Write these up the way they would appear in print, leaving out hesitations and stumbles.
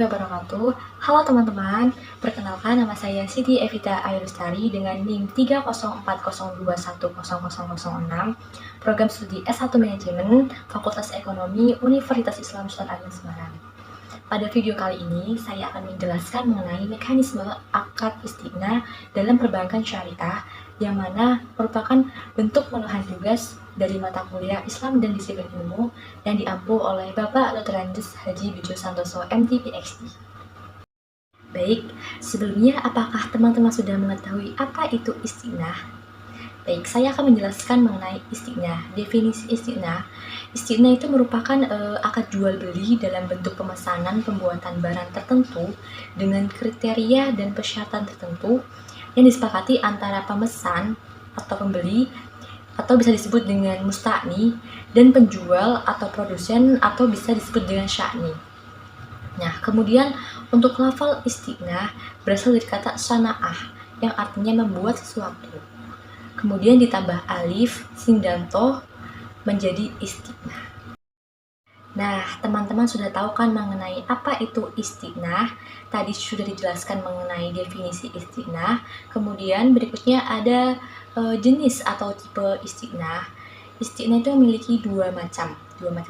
wabarakatuh. Halo teman-teman, perkenalkan nama saya Siti Evita Ayurustari dengan NIM 30402100006, program studi S1 Manajemen, Fakultas Ekonomi, Universitas Islam Sultan Agung Semarang. Pada video kali ini, saya akan menjelaskan mengenai mekanisme akad istiqnah dalam perbankan syariah, yang mana merupakan bentuk pemenuhan tugas dari mata kuliah Islam dan Disiplin Ilmu yang diampu oleh Bapak Dr. Andes Haji Bejo Santoso, MT PhD. Baik, sebelumnya apakah teman-teman sudah mengetahui apa itu istiqnah? Baik, saya akan menjelaskan mengenai istiqnah. Definisi istiqnah. Istiqnah itu merupakan akad jual beli dalam bentuk pemesanan pembuatan barang tertentu dengan kriteria dan persyaratan tertentu yang disepakati antara pemesan atau pembeli, atau bisa disebut dengan musta'ni, dan penjual atau produsen, atau bisa disebut dengan sya'ni. Nah, kemudian untuk lafal istiqnah berasal dari kata sana'ah yang artinya membuat sesuatu. Kemudian ditambah alif, sin dan toh menjadi istiqnah. Nah, teman-teman sudah tahu kan mengenai apa itu istiqnah? Tadi sudah dijelaskan mengenai definisi istiqnah. Kemudian berikutnya ada jenis atau tipe istiqnah. Istiqnah itu memiliki dua macam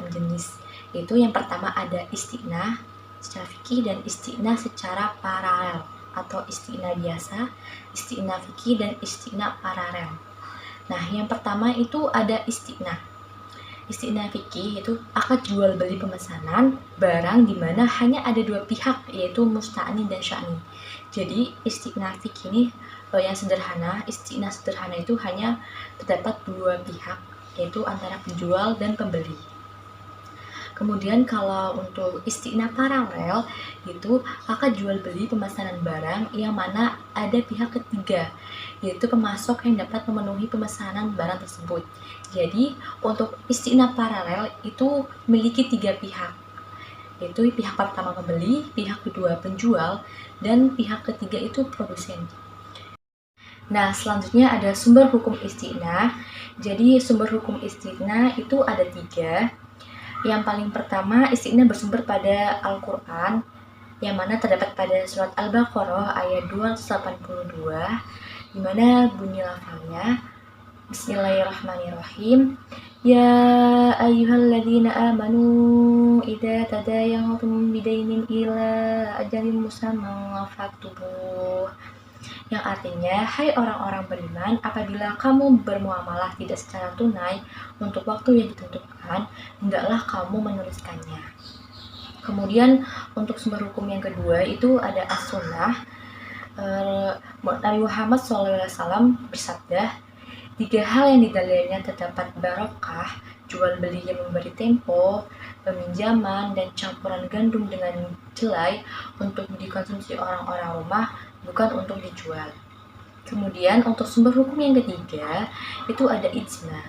jenis. Yaitu yang pertama ada istiqnah secara fikih dan istiqnah secara paralel, atau istiqnah biasa, istiqnah fikih, dan istiqnah paralel. Nah, yang pertama itu ada istiqnah. Istiqnah fikih itu akad jual beli pemesanan barang di mana hanya ada dua pihak, yaitu musta'ni dan sya'ni. Jadi istiqnah fikih ini yang sederhana, istiqnah sederhana itu hanya terdapat dua pihak, yaitu antara penjual dan pembeli. Kemudian kalau untuk istiqnah paralel itu akad jual beli pemesanan barang yang mana ada pihak ketiga, yaitu pemasok yang dapat memenuhi pemesanan barang tersebut. Jadi untuk istiqnah paralel itu memiliki tiga pihak, yaitu pihak pertama pembeli, pihak kedua penjual, dan pihak ketiga itu produsen. Nah, selanjutnya ada sumber hukum istiqnah. Jadi sumber hukum istiqnah itu ada tiga. Yang paling pertama, istiqnah bersumber pada Al-Quran, yang mana terdapat pada surat Al-Baqarah ayat 282, di mana bunyi lafalnya, Bismillahirrahmanirrahim, Ya ayyuhalladzina amanu idza tadayantum bidainin ila ajalin musamman faktubuh. Yang artinya, hai orang-orang beriman, apabila kamu bermuamalah tidak secara tunai untuk waktu yang ditentukan, hendaklah kamu menuliskannya. Kemudian untuk sumber hukum yang kedua itu ada as-sunnah. Nabi Muhammad SAW bersabda, tiga hal yang di dalamnya terdapat barokah, jual beli yang memberi tempo, peminjaman, dan campuran gandum dengan jelai untuk dikonsumsi orang-orang rumah, bukan untuk dijual. Kemudian untuk sumber hukum yang ketiga itu ada ijma.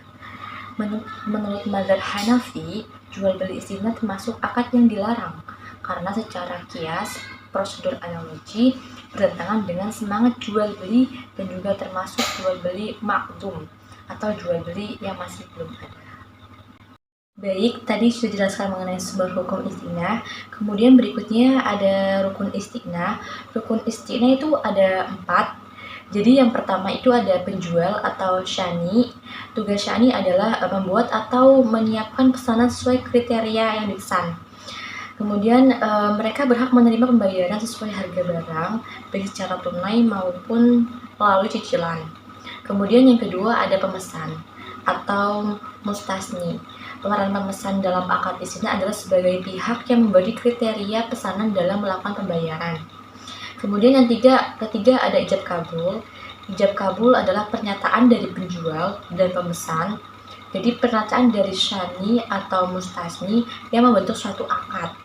Menurut mazhab Hanafi, jual beli istiqnah termasuk akad yang dilarang karena secara kias, prosedur analogi bertentangan dengan semangat jual beli, dan juga termasuk jual beli maqdum atau jual beli yang masih belum ada. Baik, tadi sudah dijelaskan mengenai sumber hukum istiqnah. Kemudian berikutnya ada rukun istiqnah. Rukun istiqnah itu ada 4. Jadi yang pertama itu ada penjual atau syani. Tugas syani adalah membuat atau menyiapkan pesanan sesuai kriteria yang dipesan. Kemudian mereka berhak menerima pembayaran sesuai harga barang, baik secara tunai maupun melalui cicilan. Kemudian yang kedua ada pemesan atau mustasni. Pemeran pemesan dalam akad istiqnah adalah sebagai pihak yang memberi kriteria pesanan dalam melakukan pembayaran. Kemudian yang ketiga ada ijab kabul. Ijab kabul adalah pernyataan dari penjual dan pemesan. Jadi pernyataan dari syani atau mustasni yang membentuk suatu akad.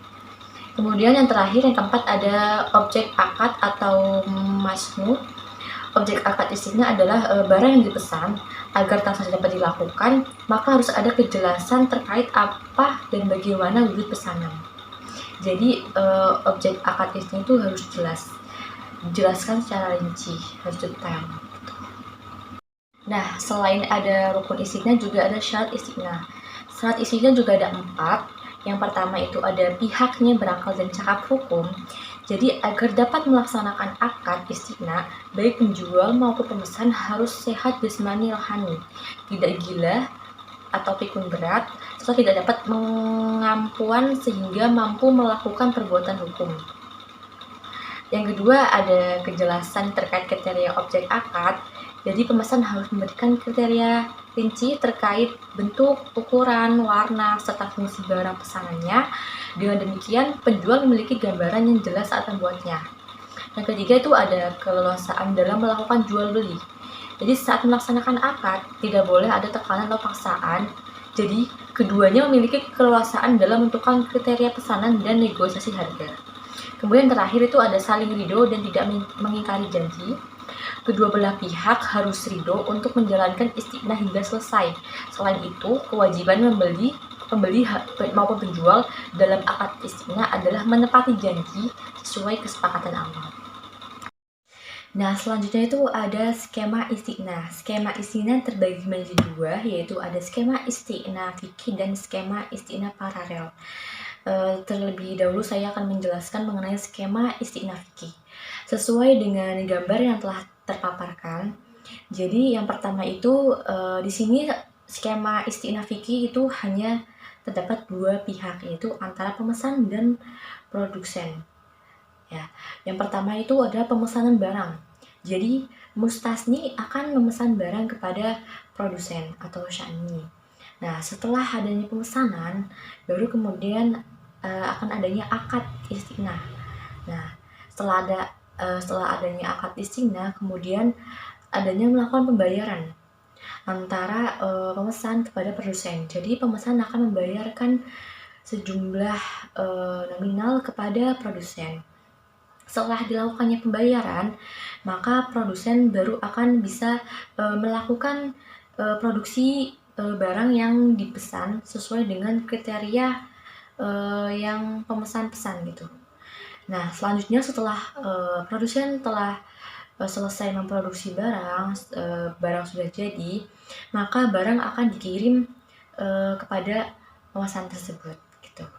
Kemudian yang terakhir, yang keempat, ada objek akad atau masnu. Objek akad istiqnah adalah barang yang dipesan. Agar transaksi dapat dilakukan, maka harus ada kejelasan terkait apa dan bagaimana wujud pesanan. Jadi objek akad istiqnah itu harus jelas, dijelaskan secara rinci, harus detail. Nah, selain ada rukun istiqnah juga ada syarat istiqnah. Syarat istiqnah juga ada 4. Yang pertama itu ada pihaknya berakal dan cakap hukum. Jadi agar dapat melaksanakan akad istiqna, baik penjual maupun pemesan harus sehat jasmani rohani, tidak gila atau pikun berat, serta tidak dapat mengampuan sehingga mampu melakukan perbuatan hukum. Yang kedua ada kejelasan terkait kriteria objek akad. Jadi pemesan harus memberikan kriteria rinci terkait bentuk, ukuran, warna, serta fungsi barang pesanannya. Dengan demikian, penjual memiliki gambaran yang jelas saat membuatnya. Yang ketiga itu ada keleluasaan dalam melakukan jual beli. Jadi saat melaksanakan akad, tidak boleh ada tekanan atau paksaan. Jadi keduanya memiliki keleluasaan dalam menentukan kriteria pesanan dan negosiasi harga. Kemudian terakhir itu ada saling ridho dan tidak mengingkari janji. Kedua belah pihak harus ridho untuk menjalankan istiqnah hingga selesai. Selain itu, kewajiban pembeli maupun penjual dalam akad istiqnah adalah menepati janji sesuai kesepakatan awal. Nah, selanjutnya itu ada skema istiqnah. Skema istiqnah terbagi menjadi dua, yaitu ada skema istiqnah fikih dan skema istiqnah paralel. Terlebih dahulu saya akan menjelaskan mengenai skema istiqnah fikih. Sesuai dengan gambar yang telah terpaparkan. Jadi yang pertama itu di sini skema istiqnah fikih itu hanya terdapat dua pihak, yaitu antara pemesan dan produsen. Ya, yang pertama itu adalah pemesanan barang. Jadi mustasni akan memesan barang kepada produsen atau syani. Nah, setelah adanya pemesanan, baru kemudian akan adanya akad istiqnah. Nah, setelah adanya akad istiqnah, kemudian adanya melakukan pembayaran antara pemesan kepada produsen. Jadi pemesan akan membayarkan sejumlah nominal kepada produsen. Setelah dilakukannya pembayaran, maka produsen baru akan bisa melakukan produksi barang yang dipesan sesuai dengan kriteria yang pemesan pesan gitu. Nah, selanjutnya setelah produsen telah selesai memproduksi barang, barang sudah jadi, maka barang akan dikirim kepada pemesan tersebut gitu.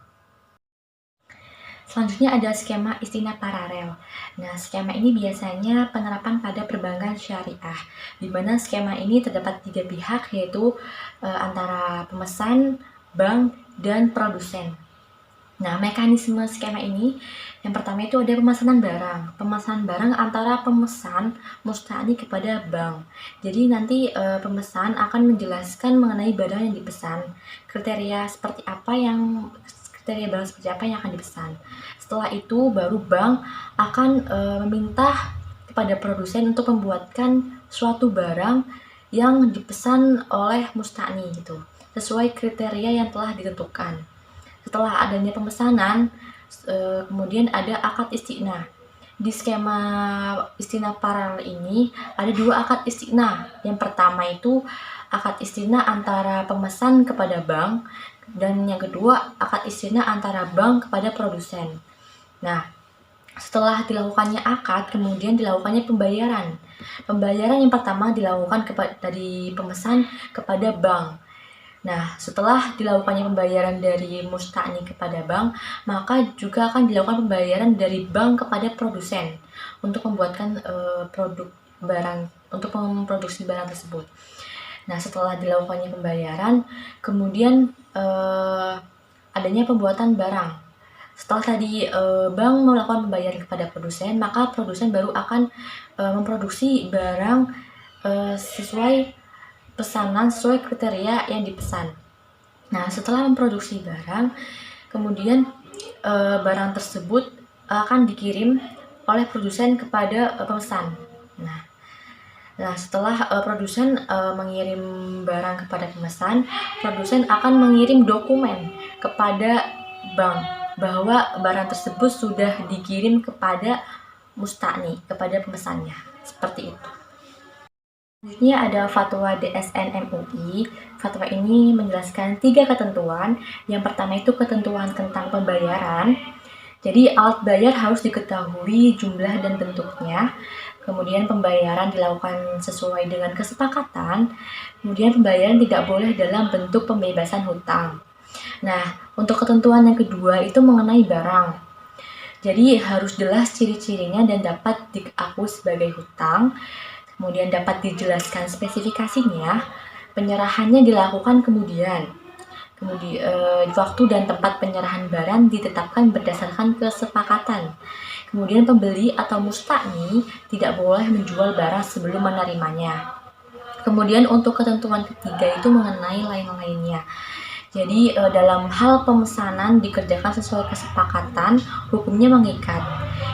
Selanjutnya ada skema istiqnah paralel. Nah, skema ini biasanya penerapan pada perbankan syariah, di mana skema ini terdapat tiga pihak, yaitu antara pemesan, bank, dan produsen. Nah, mekanisme skema ini, yang pertama itu ada pemesanan barang. Pemesanan barang antara pemesan musta'ni kepada bank. Jadi nanti pemesan akan menjelaskan mengenai barang yang dipesan, kriteria barang seperti apa yang akan dipesan. Setelah itu baru bank akan meminta kepada produsen untuk membuatkan suatu barang yang dipesan oleh musta'ni gitu, sesuai kriteria yang telah ditentukan. Setelah adanya pemesanan, kemudian ada akad istiqnah. Di skema istiqnah paralel ini ada dua akad istiqnah. Yang pertama itu akad istiqnah antara pemesan kepada bank, dan yang kedua akad istiqnah antara bank kepada produsen. Nah, setelah dilakukannya akad, kemudian dilakukannya pembayaran. Pembayaran yang pertama dilakukan dari pemesan kepada bank. Nah, setelah dilakukannya pembayaran dari musta'ni kepada bank, maka juga akan dilakukan pembayaran dari bank kepada produsen untuk membuatkan untuk memproduksi barang tersebut. Nah, setelah dilakukannya pembayaran, kemudian adanya pembuatan barang. Setelah tadi bank melakukan pembayaran kepada produsen, maka produsen baru akan memproduksi barang sesuai pesanan, sesuai kriteria yang dipesan. Nah, setelah memproduksi barang, kemudian barang tersebut akan dikirim oleh produsen kepada pemesan. Nah, setelah produsen mengirim barang kepada pemesan, produsen akan mengirim dokumen kepada bank bahwa barang tersebut sudah dikirim kepada musta'ni, kepada pemesannya. Seperti itu. Selanjutnya ada fatwa DSN MUI. Fatwa ini menjelaskan 3 ketentuan. Yang pertama itu ketentuan tentang pembayaran. Jadi alat bayar harus diketahui jumlah dan bentuknya. Kemudian pembayaran dilakukan sesuai dengan kesepakatan. Kemudian pembayaran tidak boleh dalam bentuk pembebasan hutang. Nah, untuk ketentuan yang kedua itu mengenai barang. Jadi harus jelas ciri-cirinya dan dapat diakui sebagai hutang. Kemudian dapat dijelaskan spesifikasinya. Penyerahannya dilakukan kemudian. Waktu dan tempat penyerahan barang ditetapkan berdasarkan kesepakatan. Kemudian pembeli atau musta'ni tidak boleh menjual barang sebelum menerimanya. Kemudian untuk ketentuan ketiga itu mengenai lain-lainnya. Jadi dalam hal pemesanan dikerjakan sesuai kesepakatan, hukumnya mengikat.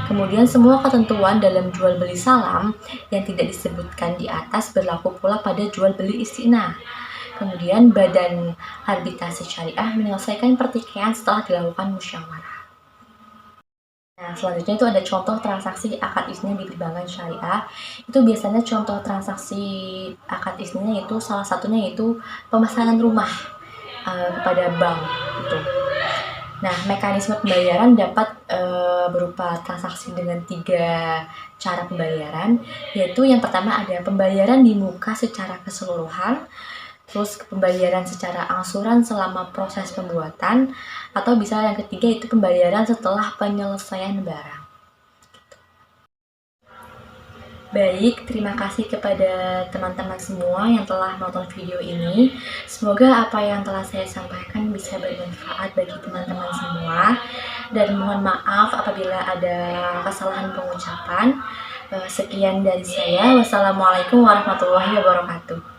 Kemudian semua ketentuan dalam jual beli salam yang tidak disebutkan di atas berlaku pula pada jual beli istinah. Kemudian Badan Arbitrase Syariah menyelesaikan pertikaian setelah dilakukan musyawarah. Nah, selanjutnya itu ada contoh transaksi akad isnin di perbankan syariah. Itu biasanya contoh transaksi akad isninnya itu salah satunya yaitu pemesanan rumah kepada bank itu. Nah, mekanisme pembayaran dapat berupa transaksi dengan 3 cara pembayaran, yaitu yang pertama ada pembayaran di muka secara keseluruhan, terus pembayaran secara angsuran selama proses pembuatan, atau bisa yang ketiga itu pembayaran setelah penyelesaian barang. Baik, terima kasih kepada teman-teman semua yang telah menonton video ini. Semoga apa yang telah saya sampaikan bisa bermanfaat bagi teman-teman semua. Dan mohon maaf apabila ada kesalahan pengucapan. Sekian dari saya. Wassalamualaikum warahmatullahi wabarakatuh.